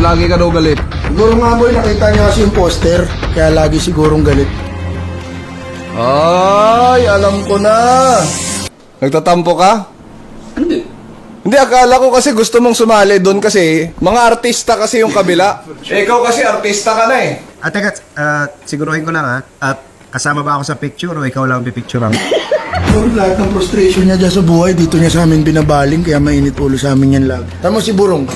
lagi ka daw galit? Siguro nga boy, nakita niya kasi yung poster, kaya lagi sigurong galit. Ay, alam ko na. Nagtatampo ka? Hindi, akala ko kasi gusto mong sumali doon kasi mga artista kasi yung kabila. Ikaw kasi artista ka na eh. Teka, siguruhin ko lang ha. At kasama ba ako sa picture o ikaw lang pipicturean? Siguro lahat ng frustration niya dyan sa buhay, dito niya sa amin binabaling, kaya mainit ulo sa amin yan lagi. Tama si Burong.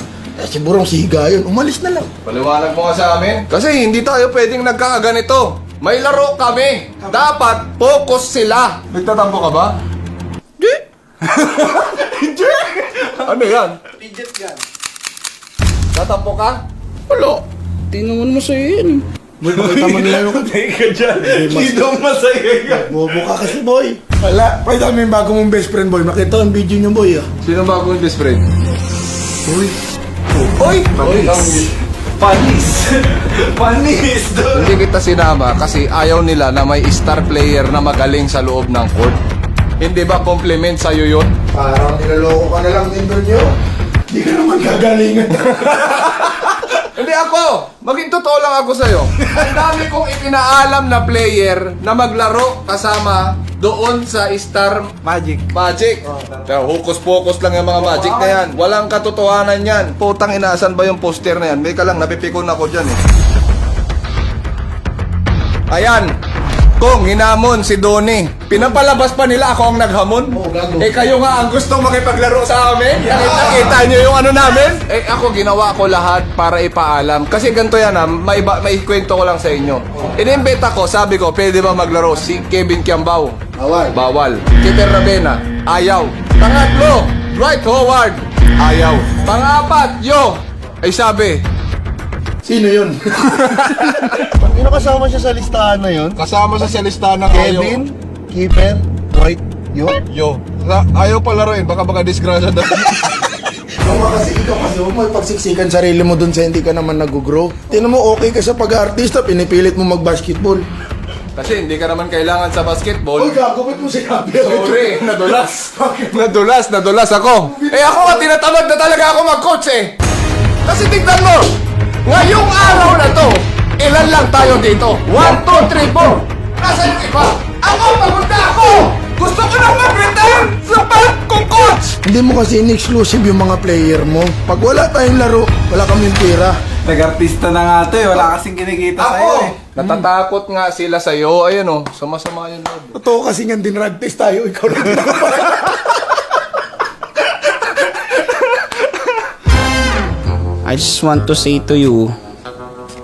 Si Burong si Higa yun, umalis na lang. Paliwanag mo ka sa amin. Kasi hindi tayo pwedeng nagkakaganito. May laro kami. Dapat focus sila. Nagtatampo ka ba? Hindi. Hindi. Ano yan? Pidget yan. Tatampo ka? Wala. Tingnan mo sa'yo yan. Boy, pakita mo nila yung Teka dyan. Dito masaya ka. bobo ka kasi boy. Wala, pakita mo yung bago mong best friend boy. Makita ko yung video niyo boy ah. Sino bagong best friend? Uy. Oy! Panis. Panis doon. Hindi kita sinama kasi ayaw nila na may star player na magaling sa loob ng court. Hindi ba compliment sa'yo yun? Parang nilaloko ka na lang din doon yun. Hindi ka naman gagalingan. Hindi ako! Maging totoo lang ako sa'yo. Ang dami kong ipinaalam na player na maglaro kasama doon sa Star Magic. Magic. Kaya hokus-pokus lang yung mga magic na yan. Walang katotohanan yan. Putang inaasan ba yung poster na yan? May ka lang, napipikon ako dyan eh. Ayan. Kung hinamon si Donnie, pinapalabas pa nila ako ang naghamon. gago. Eh kayo nga ang gustong makipaglaro sa amin. Nakita nyo yung ano namin? Eh ako ginawa ko lahat para ipaalam. Kasi ganito yan ha, may kwento ko lang sa inyo. Inimbeta ko, sabi ko, pwede ba maglaro si Kevin Kiambao? Awal. Bawal. Peter Ravena, ayaw. Pangatlo, Dwight Howard, ayaw. Pang-apat, yo, ay sabi, Sino yun? Sino kasama siya sa listahan na yun? kasama sa listahan ng Kevin, Keeper, White, yun? Yo, ayaw palaruin, baka disgrasya daw. Tama kasi ikaw kasi huwag mo ipagsiksikan sarili mo dun sa hindi ka naman nag-grow. Tingnan mo okay ka sa pag-artista, pinipilit mo mag-basketball. Kasi hindi ka naman kailangan sa basketball. Uy, gagawin mo sinabi. Sorry, nadulas ako. Eh ako nga, tinatamad na talaga ako mag-coach eh. Kasi tignan mo, ngayong araw na to, ilan lang tayo dito? 1, 2, 3, 4. Nasaan yung iba? Ako, pagod na ako! Gusto ko nang mag-return sa band kong coach! Hindi mo kasi in-exclusive yung mga player mo. Pag wala tayong laro, wala kaming pera. Nag-artista na nga ito eh. Wala kasing kinikita sa'yo Ako, eh. natatakot nga sila sa'yo. Ayun o, sumasama yung loob. Totoo kasi nga din rag test tayo, ikaw lang din ako. I just want to say to you,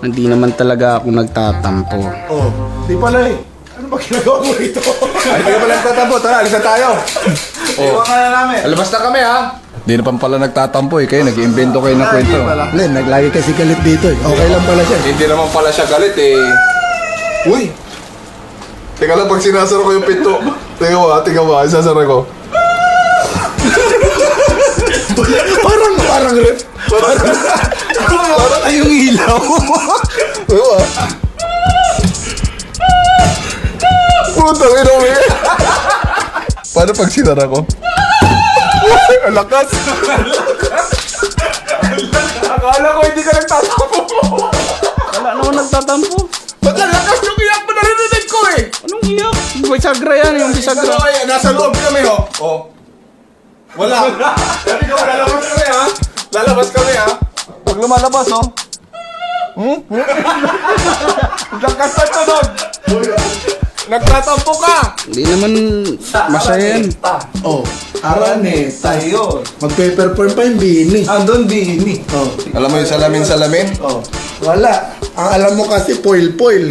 hindi naman talaga ako nagtatampo. Oh, di pala eh. Ano ba ginagawa mo rito? Ay, hindi ka pala nagtatampo. Tara, alis na tayo. Iwan ka na namin. Alabas na kami ha. Hindi na pala nagtatampo eh. Kayo, nag-iimbento kayo ng kwento. Len, naglagi kasi galit dito eh. Okay lang pala siya. Hindi naman pala siya galit eh. Uy! Teka lang, pag sinasara ko yung pinto. Tingnan mo, isasara ko. Parang rep. Parang ay yung ilaw. Diba? Putang ina mo eh. Paano pag sinara ko? Ang lakas. Akala ko hindi ka nagtatampo. Wala naman nagtatampo. Ba't ang lakas yung iyak mo narinig ko eh? Anong iyak? Bisagra yan, yung bisagra. Nasa loob kami oh. Oh. Wala. Sabi ko, lalabas kami ha. Lalabas kami ha. Pag lumalabas oh. Nagkasat ka doon. Nagtatampo ka. Hindi naman masaya yan. Oh, Arane, Tayo. magpe-perform pa yung Bini. Andun, Bini. Oh, Alam mo yung salamin-salamin? oh. Wala. Ang alam mo kasi, poil-poil.